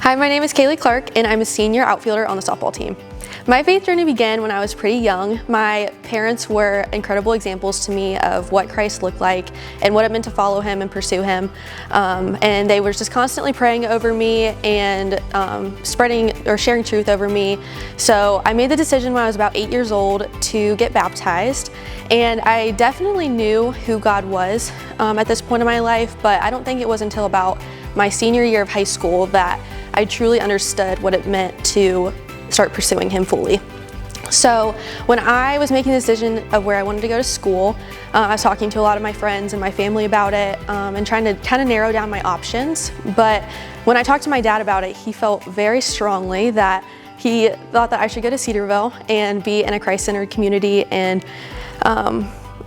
Hi, my name is Kaley Clark, and I'm a senior outfielder on the softball team. My faith journey began when I was pretty young. My parents were incredible examples to me of what Christ looked like and what it meant to follow him and pursue him. And they were just constantly praying over me and spreading or sharing truth over me. So I made the decision when I was about 8 years old to get baptized. And I definitely knew who God was at this point in my life, but I don't think it was until about my senior year of high school that I truly understood what it meant to start pursuing him fully. So when I was making the decision of where I wanted to go to school, I was talking to a lot of my friends and my family about it and trying to kind of narrow down my options. But when I talked to my dad about it, he felt very strongly that he thought that I should go to Cedarville and be in a Christ-centered community. And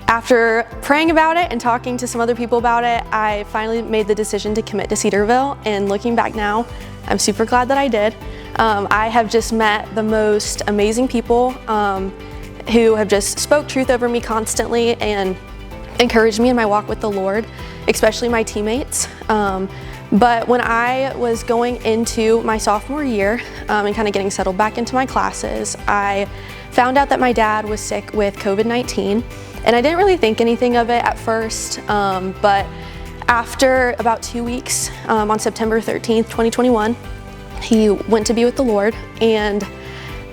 after praying about it and talking to some other people about it, I finally made the decision to commit to Cedarville. And looking back now, I'm super glad that I did. I have just met the most amazing people who have just spoke truth over me constantly and encouraged me in my walk with the Lord, especially my teammates. But when I was going into my sophomore year and kind of getting settled back into my classes, I found out that my dad was sick with COVID-19. And I didn't really think anything of it at first, but after about 2 weeks, on September 13th, 2021, he went to be with the Lord. And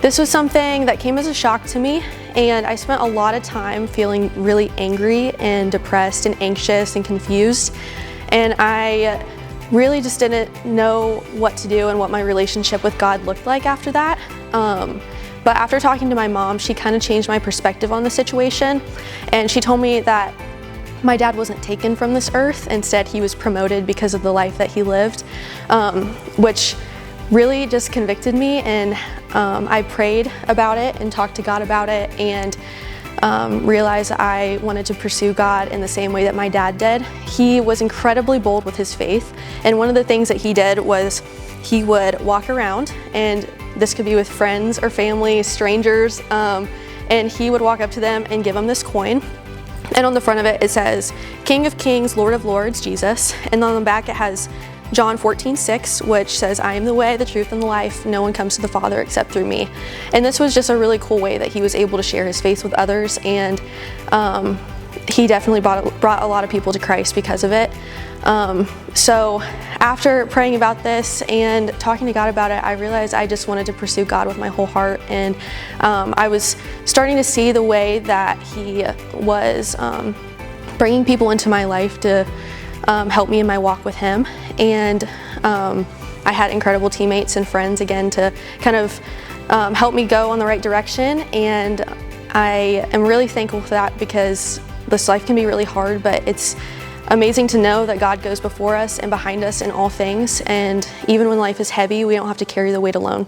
this was something that came as a shock to me. And I spent a lot of time feeling really angry and depressed and anxious and confused. And I really just didn't know what to do and what my relationship with God looked like after that. But after talking to my mom, she kind of changed my perspective on the situation. And she told me that my dad wasn't taken from this earth. Instead, he was promoted because of the life that he lived, which really just convicted me. And I prayed about it and talked to God about it and realized I wanted to pursue God in the same way that my dad did. He was incredibly bold with his faith. And one of the things that he did was he would walk around, and this could be with friends or family, strangers, and he would walk up to them and give them this coin. And on the front of it, it says, King of Kings, Lord of Lords, Jesus. And on the back, it has John 14:6, which says, I am the way, the truth, and the life. No one comes to the Father except through me. And this was just a really cool way that he was able to share his faith with others. And he definitely brought a lot of people to Christ because of it. So after praying about this and talking to God about it, I realized I just wanted to pursue God with my whole heart. And I was starting to see the way that he was bringing people into my life to help me in my walk with him. And I had incredible teammates and friends again to kind of help me go on the right direction. And I am really thankful for that, because this life can be really hard, but it's amazing to know that God goes before us and behind us in all things. And even when life is heavy, we don't have to carry the weight alone.